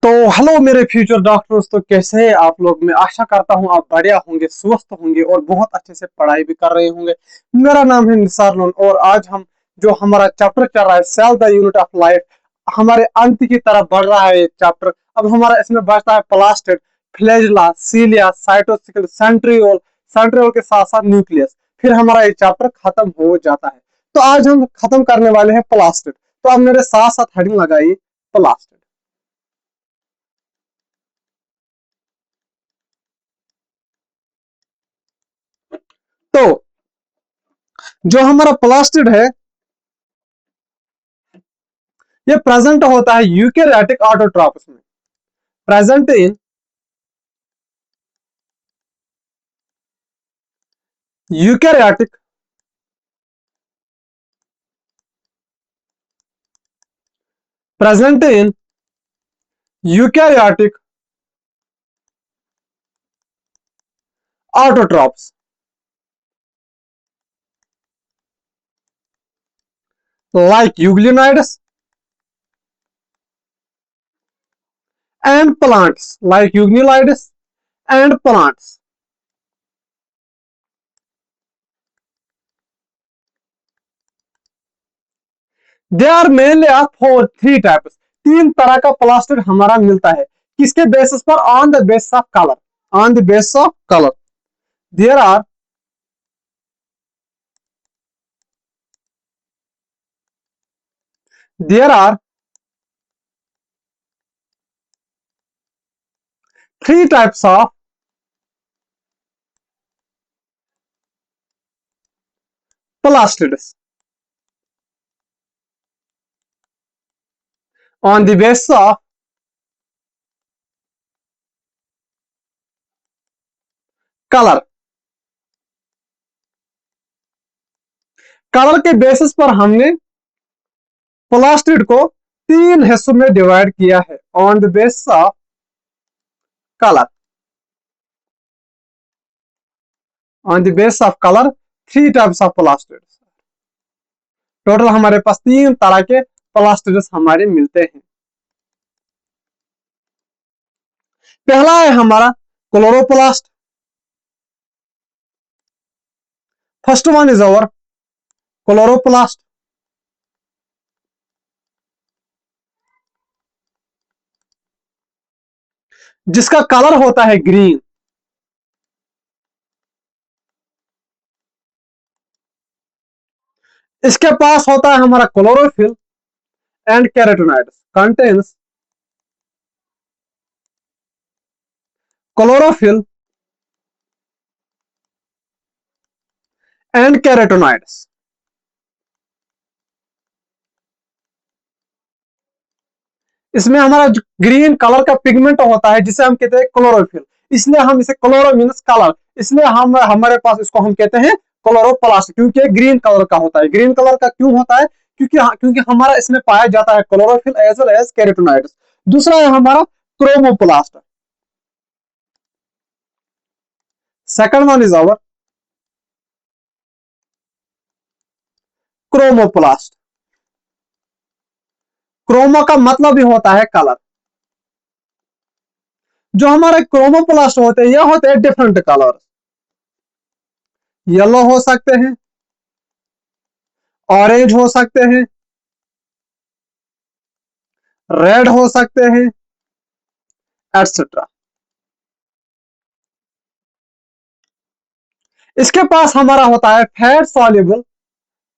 तो हेलो मेरे future doctors. तो कैसे हैं आप लोग? मैं आशा करता हूं आप बढ़िया होंगे, स्वस्थ होंगे और बहुत अच्छे से पढ़ाई भी कर रहे होंगे। मेरा नाम है निसार लोन और आज हम जो हमारा चैप्टर चल रहा है cell the unit of life, हमारे अंत की तरफ बढ़ रहा है ये चैप्टर। अब हमारा इसमें बचता है प्लास्टिड, फ्लैजिला, सीलिया, साइटोसिकल, सेंट्रियोल, सेंट्रियोल के साथ साथ न्यूक्लियस। फिर हमारा ये चैप्टर खत्म हो जाता है। तो आज हम खत्म करने वाले हैं प्लास्टिड। तो आप मेरे साथ साथ हेडिंग लगाइए, प्लास्टिड। तो जो हमारा प्लास्टिड है ये प्रेजेंट होता है यूकेरियोटिक ऑटोट्रॉप्स में। Present in eukaryotic present in eukaryotic autotrophs like euglenoids and plants, like euglenoids and plants. They are mainly of four three types. तीन तरह का प्लास्टिड हमारा मिलता है। किसके बेसिस पर? On the basis of colour. On the basis of colour there are there are three types of plastids on the basis of colour. Colour के basis पर हमने प्लास्टिड को तीन हिस्सों में डिवाइड किया है। On the basis of colour, on the basis of colour three types of plastid. Total हमारे पास तीन तरह के प्लास्टिड्स हमारे मिलते हैं। पहला है हमारा chloroplast. First one is our chloroplast, जिसका कलर होता है ग्रीन। इसके पास होता है हमारा chlorophyll and carotenoids, contains chlorophyll and carotenoids. इसमें हमारा ग्रीन कलर का पिगमेंट होता है जिसे हम कहते हैं क्लोरोफिल, इसलिए हम इसे क्लोरो मीन्स कलर, इसलिए हम हमारे पास इसको हम कहते हैं क्लोरोप्लास्ट, क्योंकि ग्रीन कलर का होता है। ग्रीन कलर का क्यों होता है? क्योंकि हमारा इसमें पाया जाता है chlorophyll as well as carotenoids. दूसरा है हमारा chromoplast. Second one is our chromoplast. Chromo का मतलब भी होता है कलर। जो हमारे क्रोमोप्लास्ट होते हैं यह होते हैं डिफरेंट कलर। येलो हो सकते हैं, ऑरेंज हो सकते हैं, रेड हो सकते हैं, एटसेट्रा। इसके पास हमारा होता है fat soluble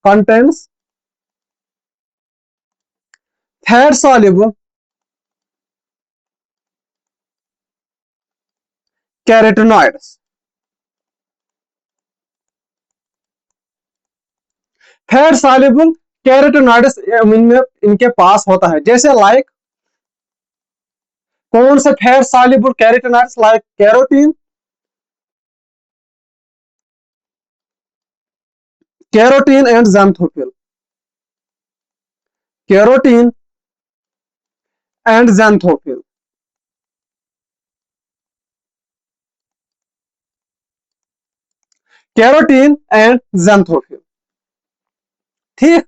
contents, fat soluble carotenoids. Fat soluble carotenoids इनमें इनके पास होता है, जैसे लाइक कौन से fat soluble carotenoids? Like carotene, carotene and xanthophyll, carotene and xanthophyll. Carotene and xanthophyll. ठीक।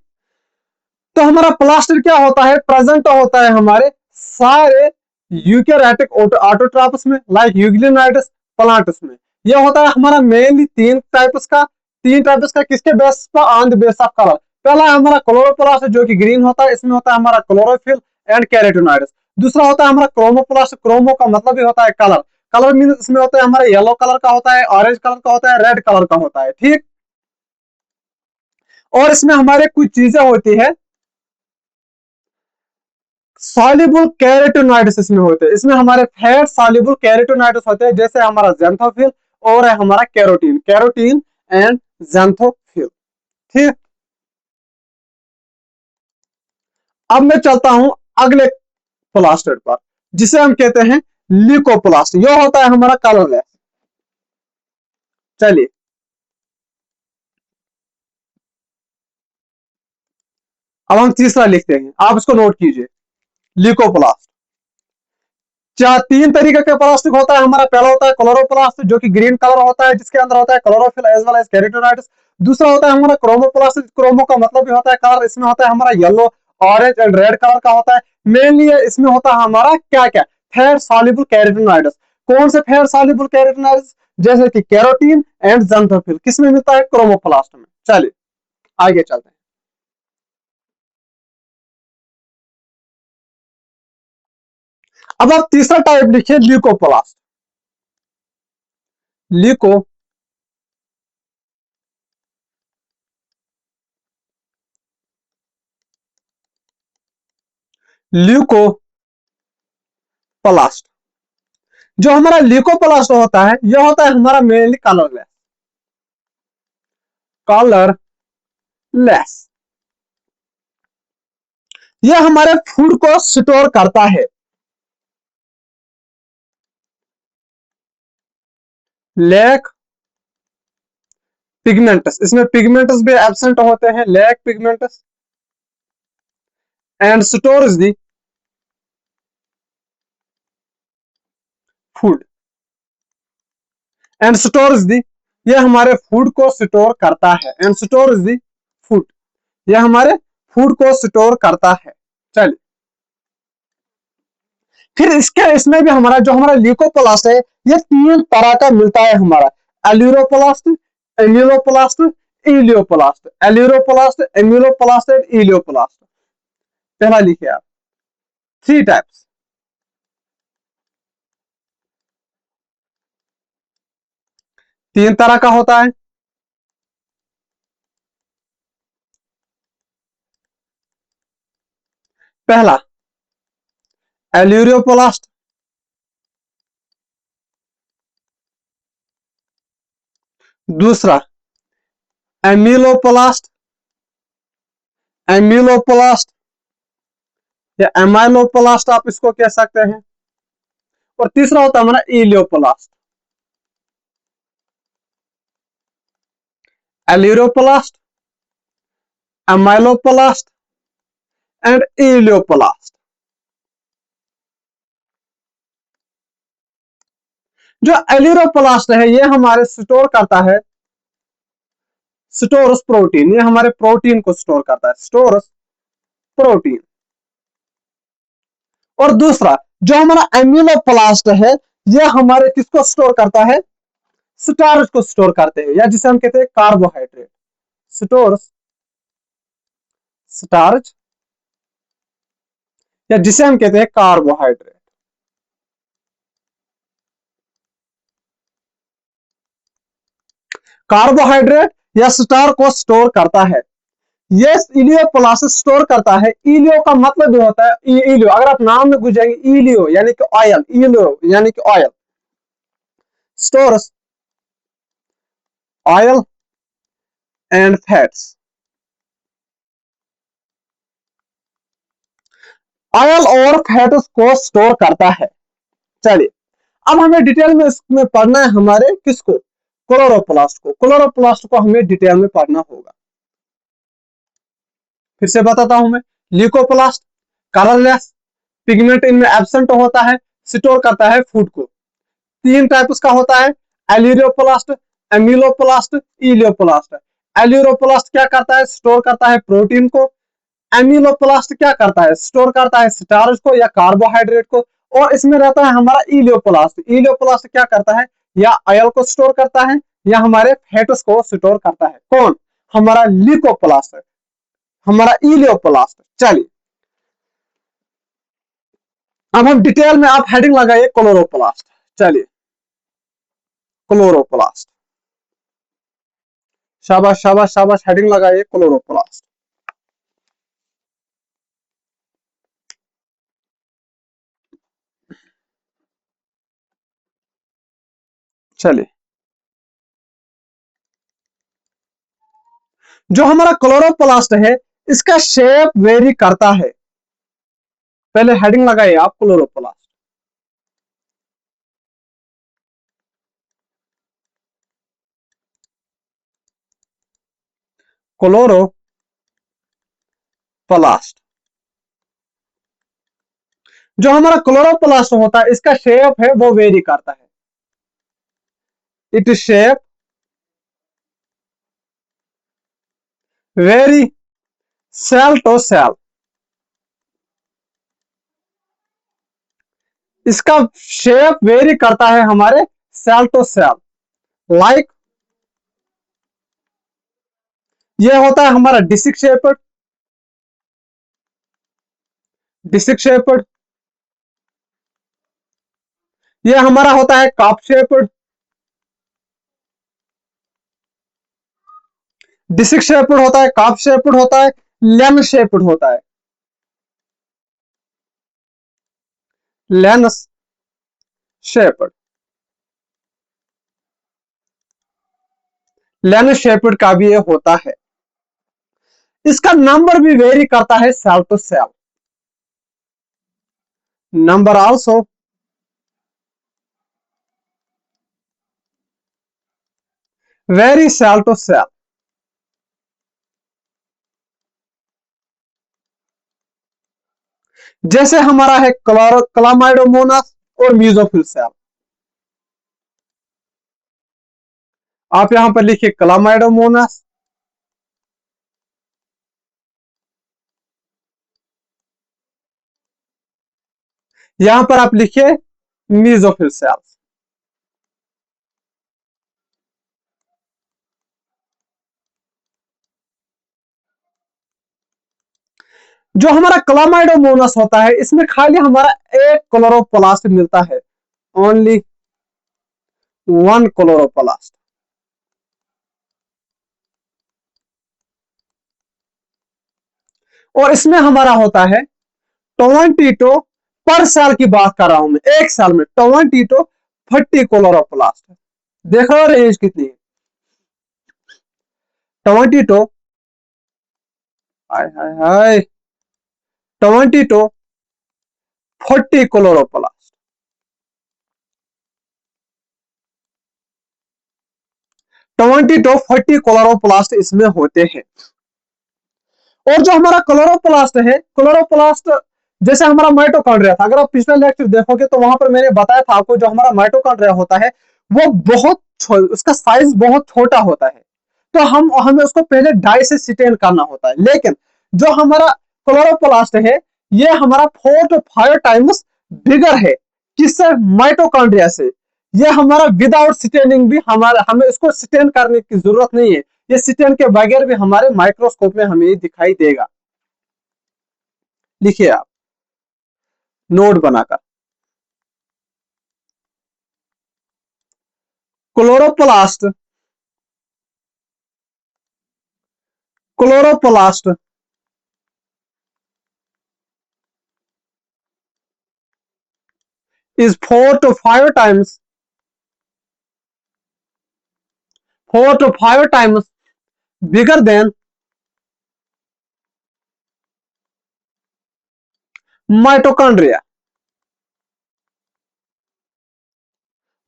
तो हमारा प्लास्टिड क्या होता है? प्रेजेंट होता है हमारे सारे यूकैरियोटिक ऑटोट्रॉपस में, लाइक यूग्लिनाइड्स प्लांट्स में। यह होता है हमारा मेनली तीन टाइप्स का किसके बेस पर, on the base of colour. पहला है हमारा क्लोरोप्लास्ट जो कि ग्रीन होता है, इसमें होता है हमारा क्लोरोफिल एंड कैरोटीनॉइड्स। दूसरा होता है हमारा क्रोमोप्लास्ट, क्रोमो का मतलब भी होता है कलर, कलर मीन इसमें होता है हमारा येलो कलर का होता है, ऑरेंज कलर का होता है, रेड कलर का होता है, ठीक। और इसमें हमारे कुछ चीजें होती है, सॉल्युबल कैरोटीनॉइड्स इसमें होते हैं, इसमें हमारे फैट सॉल्युबल कैरोटीनॉइड्स होते हैं, जैसे हमारा ज़ैंथोफिल और है हमारा कैरोटीन, कैरोटीन एंड ज़ैंथोफिल, ठीक। अब मैं चलता हूं अगले प्लास्टिड पर, जिसे हम कहते हैं ल्यूकोप्लास्ट। यह होता है हमारा कलरलेस। चलिए अब हम तीसरा लिखते हैं, आप इसको नोट कीजिए, ल्यूकोप्लास्ट। चार तीन तरीके का प्लास्टिक होता है हमारा। पहला होता है क्लोरोप्लास्ट जो कि ग्रीन कलर होता है, जिसके अंदर होता है chlorophyll as well as carotenoids. दूसरा होता है हमारा क्रोमोप्लास्ट, क्रोमो का मतलब भी होता है कलर, इसमें होता है हमारा yellow, orange and red colour का होता है। मेनली इसमें होता है हमारा क्या क्या, फेट सॉल्युबल कैरोटीनॉइड्स। कौन से फेट सॉल्युबल कैरोटीनॉइड्स, जैसे कि कैरोटीन एंड ज़ैंथोफिल, किसमें मिलता है, क्रोमोप्लास्ट में। चलिए आगे चलते हैं। अब आप तीसरा टाइप लिखिए, ल्यूकोप्लास्ट। Leuco leucoplast. जो हमारा ल्यूकोप्लास्ट होता है, यह होता है हमारा मेनली कलरलेस, कलरलेस। यह हमारे फूड को स्टोर करता है। लैक पिगमेंटस, इसमें पिगमेंटस भी एब्सेंट होते हैं, lack pigments and stores the food and stores the. यह हमारे फूड को स्टोर करता है, एंड स्टोर्स दी फूड, यह हमारे फूड को स्टोर करता है। चलिए फिर इसमें भी हमारा जो हमारा ल्यूकोप्लास्ट है, ये तीन तरह का मिलता है हमारा, aleuroplast, amyloplast, elaioplast, aleuroplast, amyloplast and elaioplast. पहला लिखिए आप, थ्री टाइप्स। तीन तरह का होता है। पहला एल्यूरोप्लास्ट, दूसरा एम्यूलोप्लास्ट, एम्यूलोप्लास्ट या एमाइलोप्लास्ट आप इसको कह सकते हैं, और तीसरा होता है हमारा elaioplast. Aleuroplast, amyloplast and elaioplast. जो एल्यूरोप्लास्ट है, ये हमारे स्टोर करता है स्टोरस प्रोटीन, ये हमारे प्रोटीन को स्टोर करता है, स्टोरस प्रोटीन। और दूसरा जो हमारा एम्यूलोप्लास्ट है, ये हमारे किसको स्टोर करता है, स्टार्च को स्टोर करते हैं, या जिसे हम कहते हैं कार्बोहाइड्रेट, स्टोर्स स्टार्च, या जिसे हम कहते हैं कार्बोहाइड्रेट। कार्बोहाइड्रेट या स्टार को स्टोर करता है। ये इलियोप्लास्ट स्टोर करता है। इलियो का मतलब भी होता है, इलियो अगर आप नाम में घुस जाएंगे, इलियो यानी कि ऑयल, इलियो यानी कि oil, stores oil and fats. Oil और फैट्स को स्टोर करता है। चलिए अब हमें डिटेल में इसमें पढ़ना है हमारे किसको, क्लोरोप्लास्ट को। क्लोरोप्लास्ट को हमें डिटेल में पढ़ना होगा। फिर से बताता हूं मैं, ल्यूकोप्लास्ट कलरलेस, पिगमेंट इनमें एब्सेंट होता है, स्टोर करता है फूड को। तीन टाइप्स का होता है, एल्यूरोप्लास्ट, एम्यूलोप्लास्ट, इलियोप्लास्ट। एल्यूरोप्लास्ट क्या करता है, स्टोर करता है प्रोटीन को। एम्यूलोप्लास्ट क्या करता है, स्टोर करता है स्टार्च को या कार्बोहाइड्रेट को। और इसमें रहता है हमारा इलियोप्लास्ट। इलियोप्लास्ट क्या करता है, या ऑयल को स्टोर करता है या हमारे फैट्स को स्टोर करता है। कौन, हमारा ल्यूकोप्लास्ट, हमारा इलियोप्लास्ट। चलिए अब हम डिटेल में, आप हेडिंग लगाइए क्लोरोप्लास्ट। चलिए क्लोरोप्लास्ट, शाबाश शाबाश शाबाश, हेडिंग लगाइए क्लोरोप्लास्ट। चलिए, जो हमारा क्लोरोप्लास्ट है इसका शेप वेरी करता है। पहले हेडिंग लगाइए आप क्लोरोप्लास्ट। क्लोरोप्लास्ट, जो हमारा क्लोरोप्लास्ट होता है इसका शेप है वो वेरी करता है। It shape vary cell to cell, इसका शेप वेरी करता है हमारे सेल टू सेल। लाइक ये होता है हमारा डिस्क शेप्ड, डिस्क शेप्ड। ये हमारा होता है कप शेप्ड, डिस्क शेप्ड होता है, कप शेप्ड होता है, लेन शेप्ड होता है, लेन शेप्ड। लेन शेप्ड का भी ये होता है। इसका नंबर भी वेरी करता है cell to cell. Number also vary cell to cell. जैसे हमारा है क्लामाइडोमोनास और मीजोफिल सेल। आप यहां पर लिखिए क्लामाइडोमोनास, यहां पर आप लिखिए मीजोफिल सेल्स। जो हमारा क्लामाइडोमोनास होता है इसमें खाली हमारा एक क्लोरोप्लास्ट मिलता है, ओनली वन क्लोरोप्लास्ट। और इसमें हमारा होता है 22 पर साल की बात कर रहा हूं मैं, एक साल में 22 क्लोरोप्लास्ट। देख रहे हो रेंज कितनी है, 22, हाय हाय हाय, 22 क्लोरोप्लास्ट। 40 क्लोरोप्लास्ट इसमें होते हैं। और जो हमारा क्लोरोप्लास्ट है, क्लोरोप्लास्ट जैसे हमारा माइटोकॉन्ड्रिया था, अगर आप पिछला लेक्चर देखोगे तो वहां पर मैंने बताया था आपको, जो हमारा माइटोकॉन्ड्रिया होता है वो बहुत उसका साइज बहुत छोटा होता है, तो हमें उसको पहले डाई से स्टेन करना होता है। लेकिन जो हमारा क्लोरोप्लास्ट है ये हमारा 4 to 5 टाइम्स बिगर है, किससे, माइटोकॉन्ड्रिया से। ये हमारा विदाउट स्टेनिंग भी, हमारा हमें इसको स्टेन करने की जरूरत नहीं है, ये स्टेन के बगैर भी हमारे माइक्रोस्कोप में हमें दिखाई देगा। लिखिए आप नोट बनाकर, chloroplast, chloroplast is 4 to 5 times bigger than mitochondria.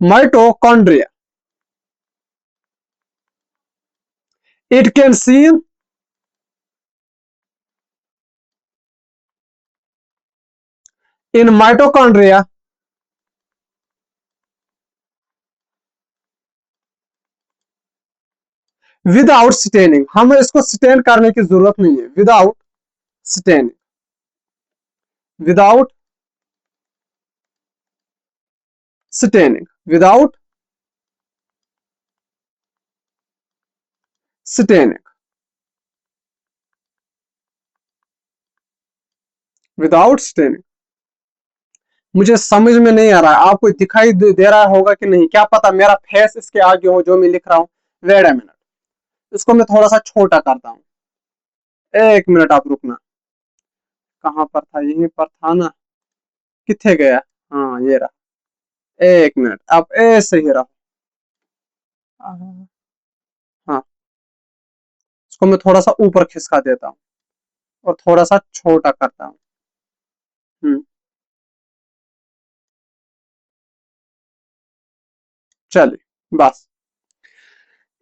Mitochondria. It can see in mitochondria without staining, हमें इसको स्टेन करने की जरूरत नहीं है, without staining, without staining, without staining, without staining. मुझे समझ में नहीं आ रहा है, आपको दिखाई दे रहा होगा कि नहीं, क्या पता मेरा फेस इसके आगे हो जो मैं लिख रहा हूं। वेट अ मिनट, इसको मैं थोड़ा सा छोटा करता हूं। एक मिनट आप रुकना, कहां पर था, यहीं पर था ना, किथे गया, हाँ ये रहा। एक मिनट, आप ऐसे ही रहो। हाँ, इसको मैं थोड़ा सा ऊपर खिसका देता हूँ और थोड़ा सा छोटा करता हूँ। चलिए बस,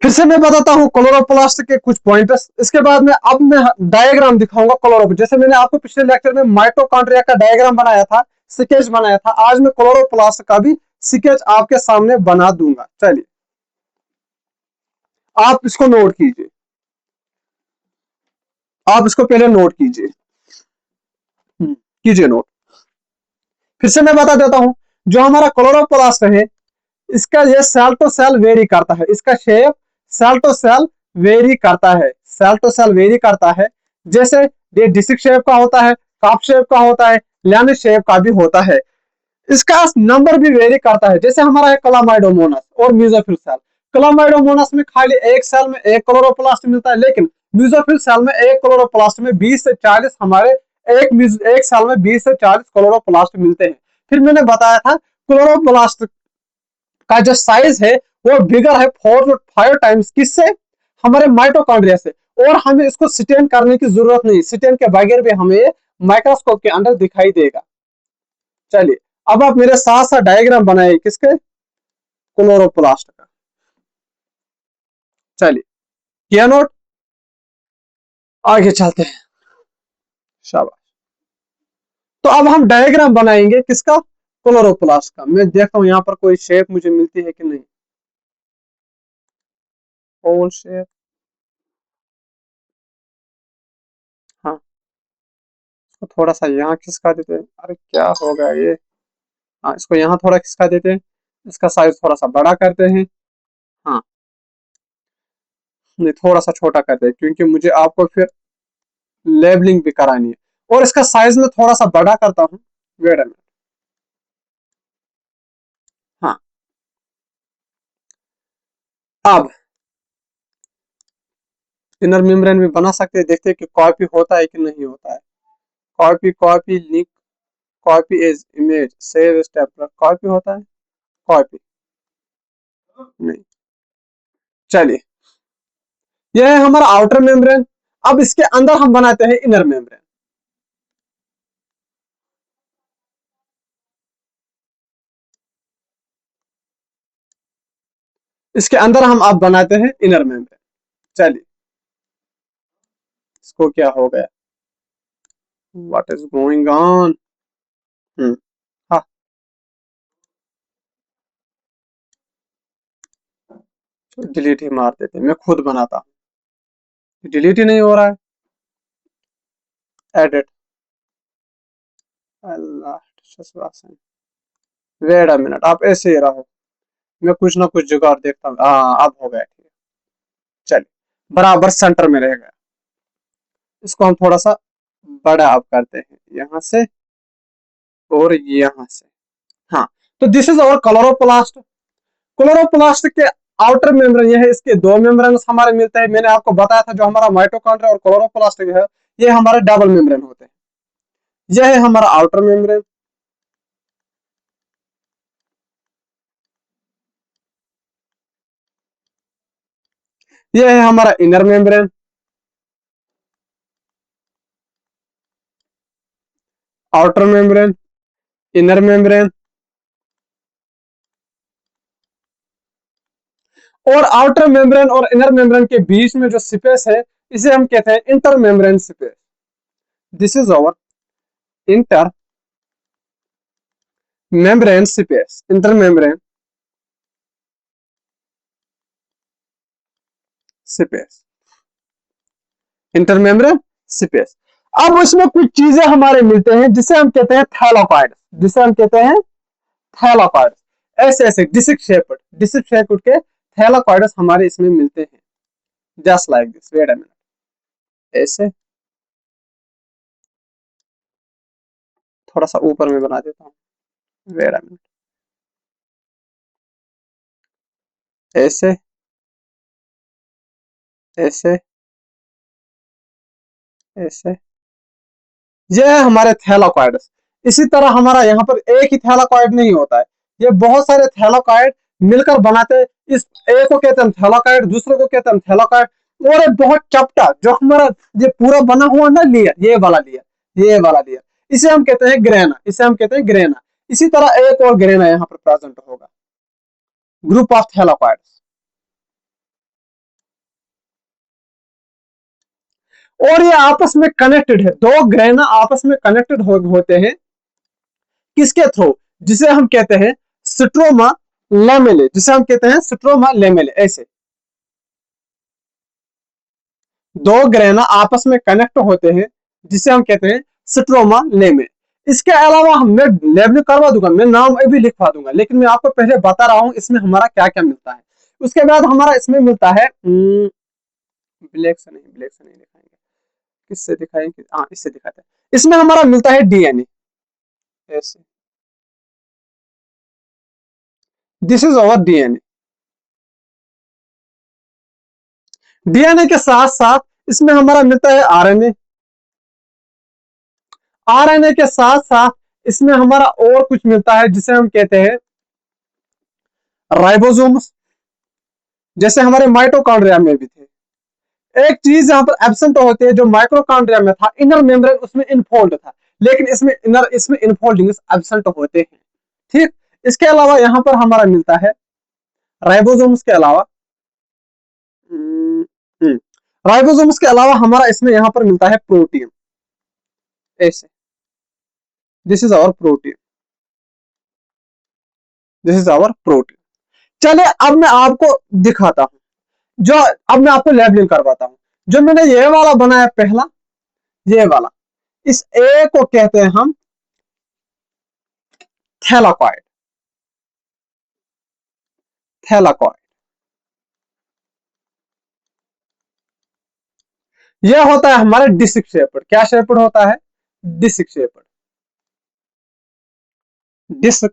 फिर से मैं बताता हूँ क्लोरोप्लास्ट के कुछ पॉइंटर्स, इसके बाद में अब मैं डायग्राम दिखाऊंगा क्लोरो, जैसे मैंने आपको पिछले लेक्चर में माइटोकॉन्ड्रिया का डायग्राम बनाया था, स्केच बनाया था, आज मैं क्लोरोप्लास्ट का भी स्केच आपके सामने बना दूंगा। चलिए आप इसको नोट कीजिए, आप इसको पहले नोट कीजिए, कीजिए नोट। फिर से मैं बता देता हूं, जो हमारा क्लोरोप्लास्ट है, इसका ये सेल टू सेल वेरी करता है, इसका shape cell to cell vary करता है, सेल टू सेल वेरी करता है। जैसे ये डिस्क शेप का होता है, कप शेप का होता है, लैन शेप का भी होता है। इसका नंबर भी वेरी करता है, जैसे हमारा है क्लामाइडोमोनास और म्यूजोफिल सेल। क्लामाइडोमोनास में खाली एक सेल में एक क्लोरोप्लास्ट मिलता है, लेकिन म्यूजोफिल सेल में एक क्लोरोप्लास्ट में 20 से 40 हमारे एक सेल में 20 से 40 क्लोरोप्लास्ट मिलते हैं। फिर मैंने बताया था क्लोरोप्लास्ट का जो साइज है वो बिगर है 4 to 5 टाइम्स किससे, हमारे माइटोकॉन्ड्रिया से। और हमें इसको स्टेन करने की जरूरत नहीं, स्टेन के बगैर भी हमें माइक्रोस्कोप के अंदर दिखाई देगा। चलिए अब आप मेरे साथ साथ डायग्राम बनाइए किसके, क्लोरोप्लास्ट का। चलिए किया नोट, आगे चलते हैं, शाबाश। तो अब हम डायग्राम बनाएंगे किसका, क्लोरोप्लास्ट का। मैं देखता हूं यहां पर कोई शेप मुझे मिलती है कि नहीं, ओवल शेप, हाँ, तो थोड़ा सा यहाँ खिसका देते हैं, अरे क्या हो गया ये, हाँ इसको यहाँ थोड़ा खिसका देते हैं, इसका साइज थोड़ा सा बड़ा करते हैं, हाँ नहीं थोड़ा सा छोटा करते हैं क्योंकि मुझे आपको फिर लेबलिंग भी करानी है। और इसका साइज में थोड़ा सा बड़ा करता हूँ, वेट अ मिनट, हाँ। अब इनर मेम्ब्रेन भी बना सकते हैं, देखते हैं कि कॉपी होता है कि नहीं होता है। Copy copy link, copy as image save step, copy होता है, कॉपी नहीं। चलिए यह है हमारा आउटर मेम्ब्रेन, अब इसके अंदर हम बनाते हैं इनर मेम्ब्रेन। इसके अंदर हम अब बनाते हैं इनर मेम्ब्रेन। चलिए इसको क्या हो गया, व्हाट इज गोइंग ऑन, हाँ डिलीट ही मार देते, मैं खुद बनाता हूँ, डिलीट ही नहीं हो रहा है। एडिट, अल्लाह, वेट अ मिनट, आप ऐसे ही रहो, मैं कुछ ना कुछ जुगाड़ देखता हूँ, हाँ अब हो गया ठीक है। चलिए बराबर सेंटर में रहेगा, इसको हम थोड़ा सा बड़ा अब करते हैं यहाँ से और यहाँ से, हाँ। तो this is our chloroplast. Chloroplast के आउटर मेम्ब्रेन ये है, इसके दो मेम्ब्रेन हमारे मिलते हैं, मैंने आपको बताया था जो हमारा माइटोकॉन्ड्रिया और क्लोरोप्लास्ट है ये हमारे डबल मेम्ब्रेन होते हैं। यह है हमारा आउटर मेम्ब्रेन, यह है हमारा inner membrane, outer membrane, inner membrane. और आउटर मेम्ब्रेन और इनर मेम्ब्रेन के बीच में जो स्पेस है इसे हम कहते हैं inter membrane space. This is our inter membrane space, inter membrane space, inter membrane space. अब उसमें कुछ चीजें हमारे मिलते हैं जिसे हम कहते हैं थैलाकॉइड, जिसे हम कहते हैं थैलाकॉइड। ऐसे ऐसे डिस्क शेप्ड के थैलाकॉइड्स हमारे इसमें मिलते हैं, just like this. Wait a minute, ऐसे थोड़ा सा ऊपर में बना देता हूँ। वेट अ मिनट, ऐसे ऐसे ऐसे, ये है हमारे थैलाकॉइड्स। इसी तरह हमारा यहाँ पर एक ही थैलाकॉइड नहीं होता है, ये बहुत सारे थैलाकॉइड मिलकर बनाते हैं। इस एक को कहते हैं थैलाकॉइड, दूसरे को कहते हैं थैलाकॉइड, और एक बहुत चपटा जो हमारा ये पूरा बना हुआ ना लेयर, ये वाला लेयर, इसे हम कहते हैं ग्रेना, इसे हम कहते हैं ग्रेना। इसी तरह एक और ग्रेना यहाँ पर प्रेजेंट होगा, ग्रुप ऑफ थैलाकॉइड्स। और ये आपस में कनेक्टेड है, दो ग्रेना आपस में कनेक्टेड होते हैं किसके थ्रू, जिसे हम कहते हैं स्ट्रोमा लेमेले, जिसे हम कहते हैं स्ट्रोमा लेमेले। ऐसे दो ग्रेना आपस में कनेक्ट होते हैं जिसे हम कहते हैं स्ट्रोमा लेमे। इसके अलावा मैं लेबल करवा दूंगा, मैं नाम अभी लिखवा दूंगा, लेकिन मैं आपको पहले बता रहा हूं इसमें हमारा क्या क्या मिलता है। उसके बाद हमारा इसमें मिलता है ब्लैक से नहीं दिखाएंगे, किससे दिखाएंगे, हाँ इससे दिखाते हैं। इसमें हमारा मिलता है डीएनए, ऐसे, this is our DNA. DNA के साथ साथ इसमें हमारा मिलता है आरएनए, आरएनए के साथ साथ इसमें हमारा और कुछ मिलता है जिसे हम कहते हैं राइबोसोम्स, जैसे हमारे माइटोकॉन्ड्रिया में भी थे। एक चीज यहाँ पर एब्सेंट होती है जो माइक्रोकॉन्ड्रिया में था, इनर मेम्ब्रेन उसमें इनफोल्ड था, लेकिन इसमें इनफोल्डिंग एब्सेंट होते हैं। ठीक, इसके अलावा यहाँ पर हमारा मिलता है राइबोसोम्स के अलावा, राइबोसोम्स के अलावा हमारा इसमें यहाँ पर मिलता है प्रोटीन, ऐसे, this is our protein, this is our protein. चले अब मैं आपको दिखाता हूं, जो अब मैं आपको लेबलिंग करवाता हूं। जो मैंने ये वाला बनाया पहला, ये वाला, इस ए को कहते हैं हम थैलाकॉइड, थैलाकॉइड। यह होता है हमारा डिस्क शेपर्ड। क्या शेपर्ड होता है? Disc shaped, disc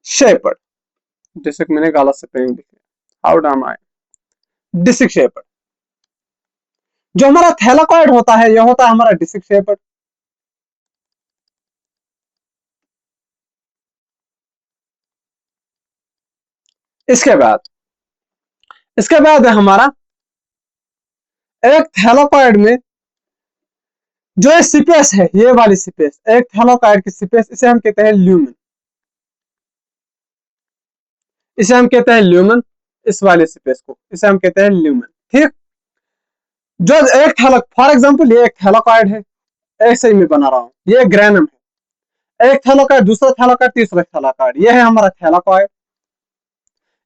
shaped, disc मैंने गलत से पेन लिखा, हाउ डम आई, डिस्क शेपर्ड। जो हमारा थैलाकॉइड होता है यह होता है हमारा डिस्क शेपर्ड। इसके बाद है हमारा एक थैलाकॉइड में जो स्पेस है, ये वाली स्पेस, एक थैलाकॉइड की स्पेस, इसे हम कहते हैं ल्यूमन, इसे हम कहते हैं ल्यूमन। इस वाले स्पेस को इसे हम कहते हैं ल्यूमन। ठीक, जो एक थैला, फॉर एग्जांपल ये एक थैलाकॉइड है, ऐसे ही मैं बना रहा हूं, ये ग्रेनम है, एक थैलाकॉइड, दूसरा थैलाकॉइड, तीसरा थैलाकॉइड, ये है हमारा थैलाकॉइड।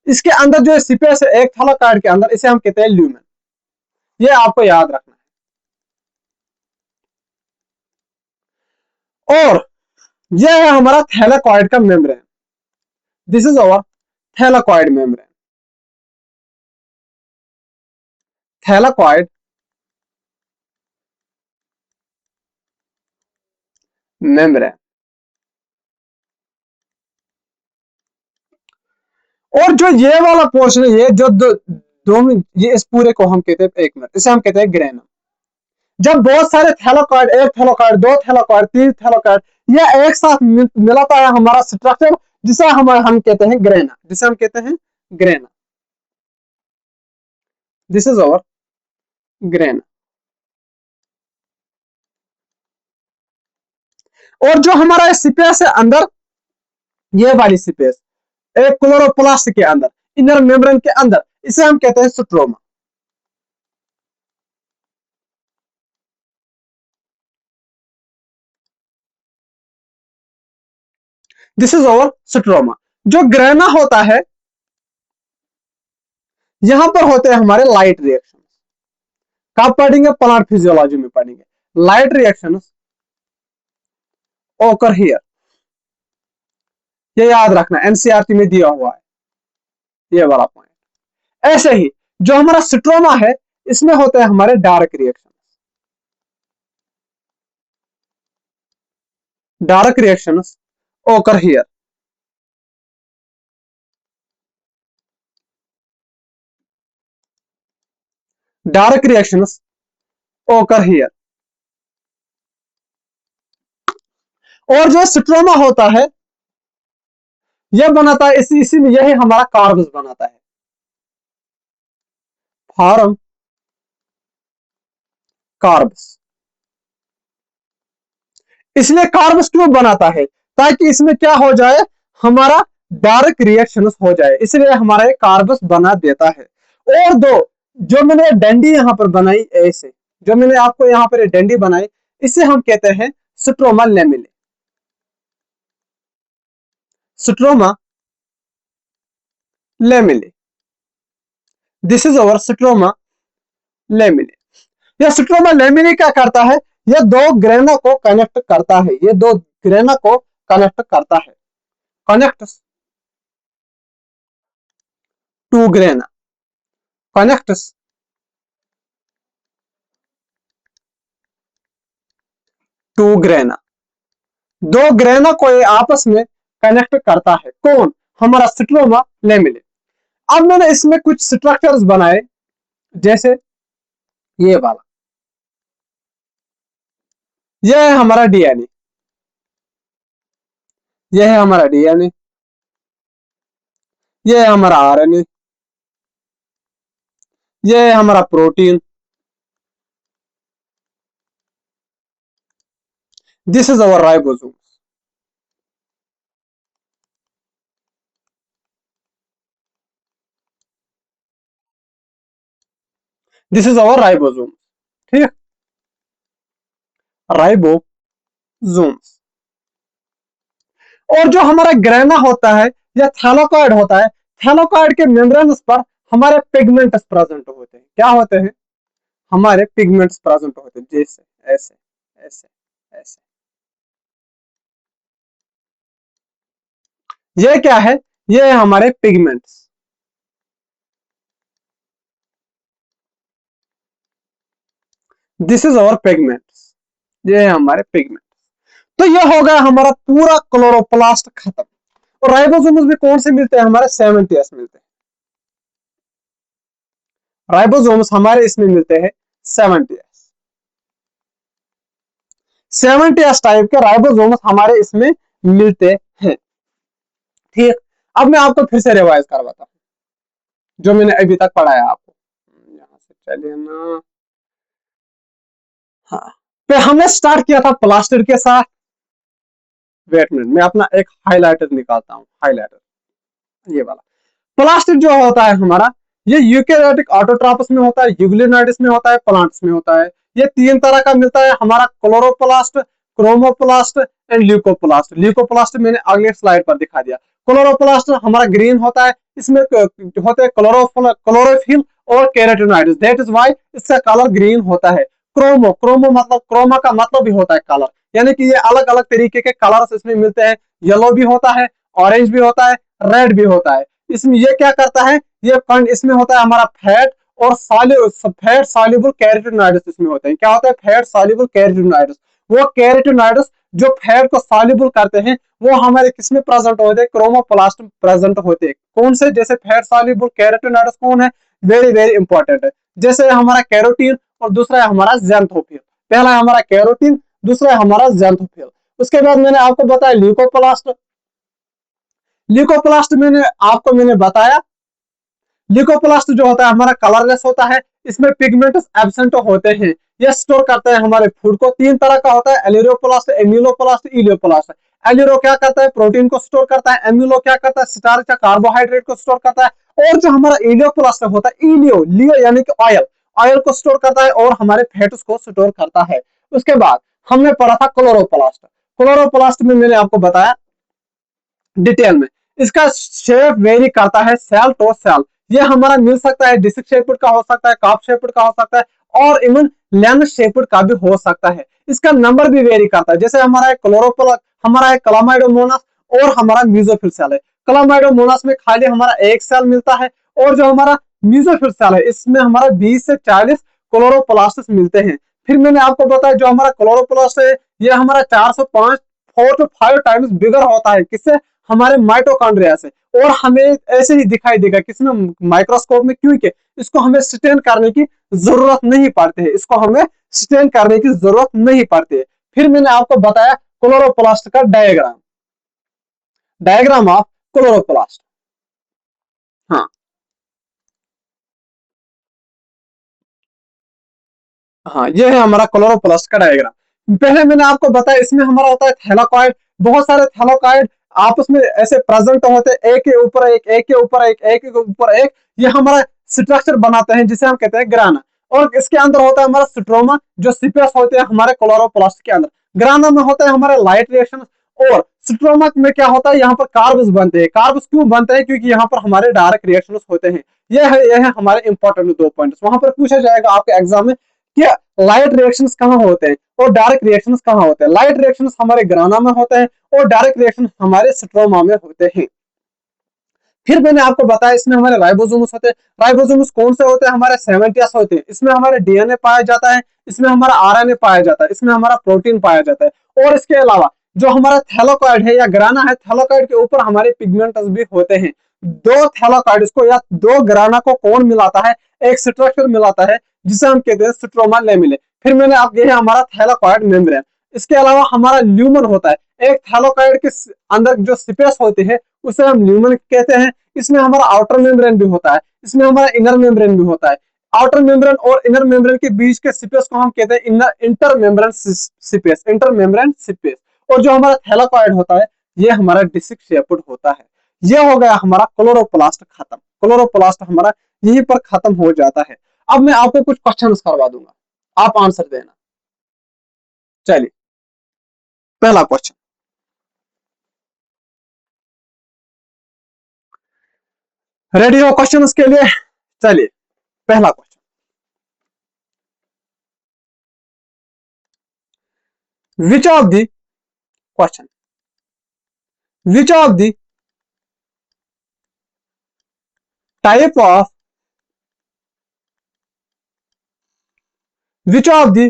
इसके अंदर जो स्पेस है एक थैलाकॉइड के अंदर, इसे हम कहते हैं ल्यूमन। ये आपको याद रखना है। और यह है हमारा थैलाकॉइड का membrane, this is our thylakoid membrane, thylakoid membrane. और जो ये वाला पोर्शन है, ये जो दो ये इस पूरे को हम कहते हैं, एक मिनट, इसे हम कहते हैं ग्रेनम। जब बहुत सारे थैलाकॉइड, एक थैलाकॉइड, दो थैलाकॉइड, तीन थैलाकॉइड, ये एक साथ मिलाता है हमारा स्ट्रक्चर, जिसे हम कहते हैं ग्रेना, जिसे हम कहते हैं grana, this is our grana. और जो हमारा स्पेस है अंदर, ये वाली स्पेस, एक क्लोरोप्लास्ट के अंदर, इनर मेम्ब्रेन के अंदर, इसे हम कहते हैं stroma, this is our stroma. जो ग्रेना होता है, यहां पर होते हैं हमारे लाइट रिएक्शन। कब पढ़ेंगे? प्लांट फिजियोलॉजी में पढ़ेंगे। लाइट रिएक्शन ओकर हियर, ये याद रखना, एनसीईआरटी में दिया हुआ है ये वाला पॉइंट। ऐसे ही जो हमारा स्ट्रोमा है, इसमें होते हैं हमारे dark reaction. Dark reactions occur here. Dark reactions occur here. और जो स्ट्रोमा होता है यह बनाता है, इसी में यही हमारा कार्ब्स बनाता है, फॉर्म कार्ब्स। इसलिए कार्ब्स क्यों बनाता है? ताकि इसमें क्या हो जाए, हमारा डार्क रिएक्शंस हो जाए, इसलिए हमारा कार्ब्स बना देता है। और दो जो मैंने डंडी यहां पर बनाई ऐसे, जो मैंने आपको यहां पर डंडी बनाई, इसे हम कहते हैं stroma lamellae. Stroma lamellae, this is our stroma lamellae. यह स्ट्रोमा लेमिले क्या करता है, यह दो ग्रेना को कनेक्ट करता है, ये दो ग्रेना को कनेक्ट करता है, connects two grana, connects two grana, दो ग्रेना को ये आपस में कनेक्ट करता है। कौन? हमारा स्ट्रोमा लेमिले। अब मैंने इसमें कुछ स्ट्रक्चर्स बनाए, जैसे ये वाला, यह है हमारा डीएनए, यह है हमारा डीएनए, यह है हमारा आरएनए, यह है हमारा protein, this is our ribosome. This is our ribosome, ठीक है, राइबोसोम्स। और जो हमारा ग्रेना होता है या थैलाकॉइड होता है, थैलाकॉइड के मेम्ब्रेन्स पर हमारे पिगमेंट्स प्रेजेंट होते हैं। क्या होते हैं? हमारे पिगमेंट्स प्रेजेंट होते हैं, जैसे ऐसे ऐसे ऐसे। ये क्या है? ये है हमारे pigments. This is our pigments, ये है हमारे पिगमेंट्स। तो ये हो गया हमारा पूरा क्लोरोप्लास्ट खत्म। और राइबोसोम्स में कौन से मिलते हैं? हमारे 70s मिलते हैं। राइबोसोम्स हमारे इसमें मिलते हैं 70s। 70s टाइप के राइबोसोम्स हमारे इसमें मिलते हैं। ठीक, अब मैं आपको फिर से रिवाइज करवाता हूं जो मैंने अभी तक पढ़ाया आपको। यहां से चलिए ना, हाँ, तो हमने स्टार्ट किया था प्लास्टिड के साथ। वेट मिनट, मैं अपना एक हाइलाइटर निकालता हूँ, हाइलाइटर ये वाला। प्लास्टिड जो होता है हमारा, ये यूकेरियोटिक ऑटोट्रॉपस में होता है, यूग्लिनाइड्स में होता है, प्लांट्स में होता है। ये तीन तरह का मिलता है हमारा, chloroplast, chromoplast and leucoplast. Leucoplast मैंने अगले स्लाइड पर दिखा दिया। क्लोरोप्लास्ट हमारा ग्रीन होता है, इसमें होते हैं क्लोरोफिल और केराटिनॉइड्स, दैट इज व्हाई इसका कलर ग्रीन होता है। क्रोमो, क्रोमो मतलब, क्रोमा का मतलब भी होता है कलर, यानी कि ये अलग अलग तरीके के कलर्स इसमें मिलते हैं। येलो भी होता है, ऑरेंज भी होता है, रेड भी होता है। इसमें ये क्या करता है, ये इसमें होता है हमारा फैट और फैट सॉल्युबल कैरोटीनॉइड्स इसमें होते हैं। क्या होता है? Fat soluble carotenoids. वो कैरोटीनॉइड्स जो फैट को सॉल्युबल करते हैं, वो हमारे किसमें प्रेजेंट होते हैं? क्रोमोप्लास्ट में प्रेजेंट होते हैं। कौन से? जैसे फैट सॉल्युबल कैरोटीनॉइड्स कौन है? वेरी वेरी इंपॉर्टेंट है। जैसे हमारा कैरोटीन और दूसरा है हमारा ज़ैंथोफिल। पहला है हमारा कैरोटीन, दूसरा है हमारा ज़ैंथोफिल। उसके बाद मैंने आपको बताया ल्यूकोप्लास्ट। ल्यूकोप्लास्ट मैंने बताया, ल्यूकोप्लास्ट जो होता है हमारा कलरलेस होता है, इसमें पिगमेंट्स एब्सेंट होते हैं। ये स्टोर करते हैं हमारे फूड को। तीन तरह का होता है, एलियोप्लास्ट, एम्यूलोप्लास्ट, इलियोप्लास्ट। एलियो क्या करता है? प्रोटीन को स्टोर करता है। एम्यूलो क्या करता है? स्टार्च या कार्बोहाइड्रेट को स्टोर करता है। और जो हमारा इलियोप्लास्ट होता है, इलियो, लियो यानी कि ऑयल, ऑयल को स्टोर करता है और हमारे फैट्स को स्टोर करता है। उसके बाद हमने पढ़ा था क्लोरोप्लास्ट। क्लोरोप्लास्ट में मैंने आपको बताया डिटेल में, इसका शेप वेरी करता है सेल टू सेल। ये हमारा मिल सकता है डिस्क शेप्ड का, हो सकता है कप शेप्ड का, हो सकता है और इवन लेंथ शेप्ड का भी हो सकता है। इसका नंबर भी वेरी करता है। जैसे हमारा एक क्लोरोप्लास्ट, हमारा एक क्लामाइडोमोनास और हमारा म्यूजोफिल सेल है। क्लामाइडोमोनास में खाली हमारा एक सेल मिलता है, और जो हमारा म्यूजोफिल सेल है इसमें हमारा 20 से 40 क्लोरोप्लास्ट मिलते हैं। फिर मैंने आपको बताया जो हमारा क्लोरोप्लास्ट है ये हमारा 405 4 to 5 टाइम्स बिगर होता है, किससे? हमारे माइटोकॉन्ड्रिया से। और हमें ऐसे ही दिखाई देगा किसमें? माइक्रोस्कोप में, क्योंकि इसको हमें स्टेन करने की जरूरत नहीं पड़ती है, इसको हमें स्टेन करने की जरूरत नहीं पड़ती है। फिर मैंने आपको बताया क्लोरोप्लास्ट का डायग्राम, डायग्राम ऑफ क्लोरोप्लास्ट। हाँ हाँ, ये है हमारा क्लोरोप्लास्ट का डायग्राम। पहले मैंने आपको बताया इसमें हमारा होता है थैलाकॉइड, बहुत सारे थैलाकॉइड आपस में ऐसे प्रेजेंट होते हैं, एक के ऊपर एक, एक के ऊपर एक, एक के ऊपर एक, ये हमारा स्ट्रक्चर बनाते हैं जिसे हम कहते हैं ग्राना। और इसके अंदर होता है हमारा स्ट्रोमा, जो सिपेस होते हैं हमारे क्लोरोप्लास्ट के अंदर। ग्राना में होता है हमारे लाइट रिएक्शन, और स्ट्रोमा में क्या होता है? यहाँ पर कार्ब्स बनते हैं। कार्ब्स क्यों बनते हैं? क्योंकि यहाँ पर हमारे डायरेक्ट रिएक्शन होते हैं। ये है हमारे इंपॉर्टेंट 2 पॉइंट्स। वहां पर पूछा जाएगा आपके एग्जाम में कि लाइट रिएक्शंस कहाँ होते हैं और डायरेक्ट रिएक्शंस कहाँ होते हैं। लाइट रिएक्शंस हमारे ग्राना में होते हैं और डायरेक्ट रिएक्शन हमारे स्ट्रोमा में होते हैं। फिर मैंने आपको बताया इसमें हमारे राइबोसोम्स होते हैं। राइबोसोम्स कौन से होते हैं? हमारे 70 होते हैं। इसमें हमारे डीएनए पाया जाता है, इसमें हमारा आरएनए पाया जाता है, इसमें हमारा प्रोटीन पाया जाता है। और इसके अलावा जो हमारा थैलाकॉइड है या ग्राना है, थैलाकॉइड के ऊपर हमारे पिगमेंट्स भी होते हैं। 2 थैलाकॉइड को या 2 ग्राना को कौन मिलाता है? एक स्ट्रक्चर मिलाता है जिसे हम कहते हैं स्ट्रोमा लेमिले। फिर मैंने आप ये है हमारा थैलाकॉइड मेम्ब्रेन। इसके अलावा हमारा ल्यूमन होता है। एक थैलाकॉइड के अंदर जो स्पेस होती है उसे हम ल्यूमन कहते हैं। इसमें हमारा आउटर मेम्ब्रेन भी होता है, इसमें हमारा इनर मेम्ब्रेन भी होता है। आउटर मेम्ब्रेन और इनर मेम्ब्रेन के बीच के स्पेस को हम कहते हैं inner inter membrane space, inter membrane space. और जो हमारा थैलाकॉइड होता है ये हमारा डिस्क शेप्ड होता है। ये हो गया हमारा क्लोरोप्लास्ट खत्म। क्लोरोप्लास्ट हमारा यहीं पर खत्म हो जाता है। अब मैं आपको कुछ क्वेश्चन करवा दूंगा, आप आंसर देना। चलिए, पहला क्वेश्चन, रेडी हो क्वेश्चन के लिए? चलिए, पहला question, which of the question, which of the type of, which of the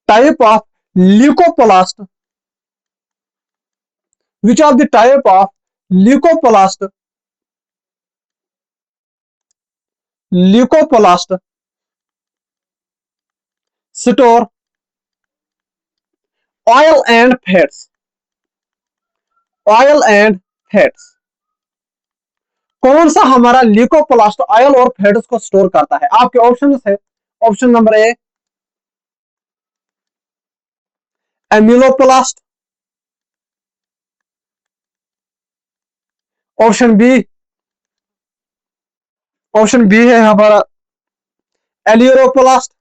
type of leucoplast, which of the type of leucoplast, leucoplast store oil and fats, oil and fats? कौन सा हमारा leucoplast oil और fats को store करता है? आपके option है, option number A amyloplast, option B, option B है हमारा एलियोरोप्लास्ट,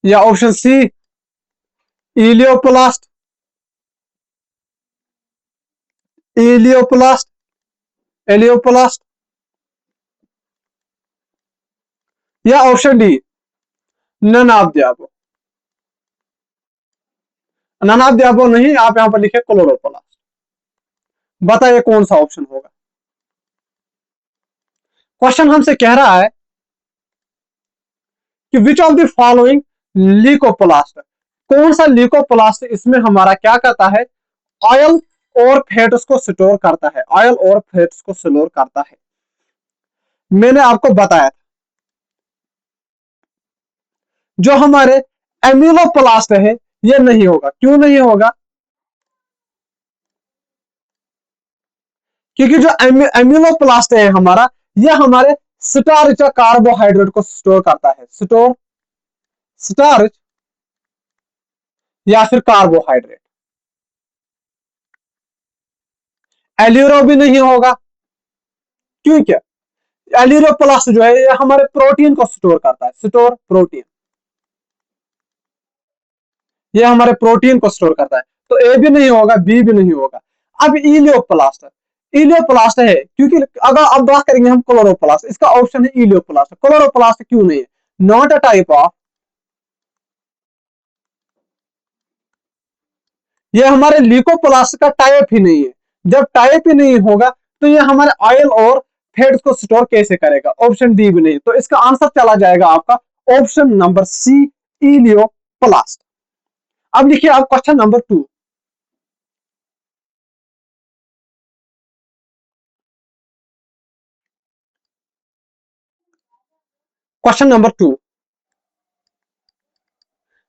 या option C elaioplast, elaioplast, elaioplast, या option D none of the above. None of the above नहीं, आप यहां पर लिखे क्लोरोप्लास्ट। बताइए कौन सा ऑप्शन होगा? क्वेश्चन हमसे कह रहा है कि which of the following leucoplast, कौन सा ल्यूकोप्लास्ट इसमें हमारा क्या करता है? ऑयल और फैट्स को स्टोर करता है, ऑयल और फैट्स को स्टोर करता है। मैंने आपको बताया जो हमारे एम्यूलोप्लास्ट है ये नहीं होगा। क्यों नहीं होगा? क्योंकि जो एम्यूलोप्लास्ट है हमारा, ये हमारे स्टार्च या कार्बोहाइड्रेट को स्टोर करता है, स्टोर स्टार्च या फिर कार्बोहाइड्रेट। एल्यूरो भी नहीं होगा, क्योंकि एल्यूरोप्लास्ट जो है ये हमारे प्रोटीन को स्टोर करता है, स्टोर प्रोटीन, ये हमारे प्रोटीन को स्टोर करता है। तो ए भी नहीं होगा, बी भी नहीं होगा। अब इलियोप्लास्ट, इलियोप्लास्ट है क्योंकि अगर अब बात करेंगे हम क्लोरोप्लास्ट, इसका ऑप्शन है इलियोप्लास्ट। क्लोरोप्लास्ट क्यों नहीं है? नॉट अ टाइप ऑफ, ये हमारे ल्यूकोप्लास्ट का टाइप ही नहीं है। जब टाइप ही नहीं होगा तो ये हमारे ऑयल और फैट्स को स्टोर कैसे करेगा? ऑप्शन डी भी नहीं। तो इसका आंसर चला जाएगा आपका ऑप्शन नंबर सी, इलियोप्लास्ट। अब लिखिए आप question number 2। Question number 2,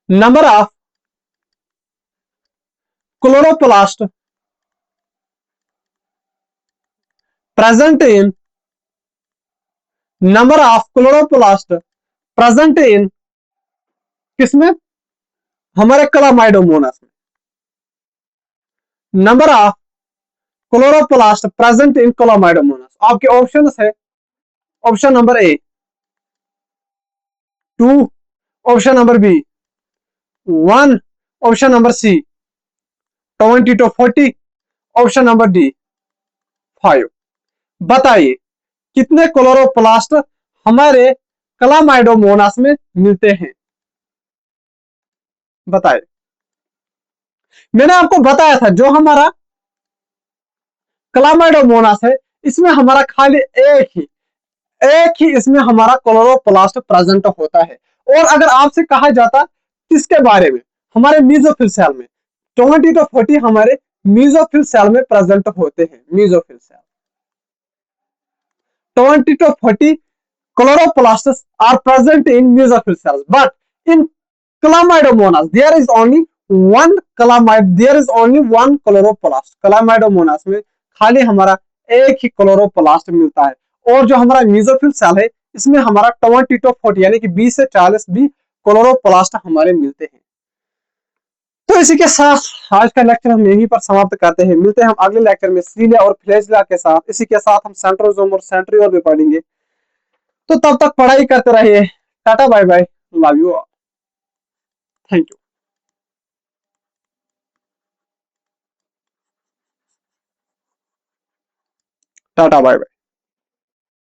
number of chloroplast present in number of chloroplast present in किसमें? हमारे क्लामाइडोमोनास में। Number of chloroplast present in Chlamydomonas. आपके ऑप्शन है option number A 2, option number B 1, option number C 20 to 40, option number D 5। बताइए कितने chloroplast हमारे Chlamydomonas में मिलते हैं? बताइए। मैंने आपको बताया था जो हमारा क्लामाइडोमोनास है इसमें हमारा खाली एक ही इसमें हमारा क्लोरोप्लास्ट प्रेजेंट होता है। और अगर आपसे कहा जाता किसके बारे में, हमारे मीजोफिल सेल में 20 to 40 हमारे मीजोफिल सेल में प्रेजेंट होते हैं। Mesophyll cell 20 to 40 chloroplasts are present in mesophyll cells, but in Chlamydomonas there is only one chloroplast। Chlamydomonas में खाली हमारा एक ही क्लोरोप्लास्ट मिलता है। और जो हमारा मेसोफिल सेल है इसमें हमारा 20 to 40 यानी कि 20 से 40 भी क्लोरोप्लास्ट हमारे मिलते हैं। तो इसी के साथ आज का लेक्चर हम यहीं पर समाप्त करते हैं। मिलते हैं हम अगले लेक्चर में सीलिया और फ्लैजिला के साथ। इसी के साथ हम सेंट्रोजोम और सेंट्रियोल भी पढ़ेंगे। तो तब तक पढ़ाई करते रहिए। Tata bye bye, love you all, thank you. Tata bye bye.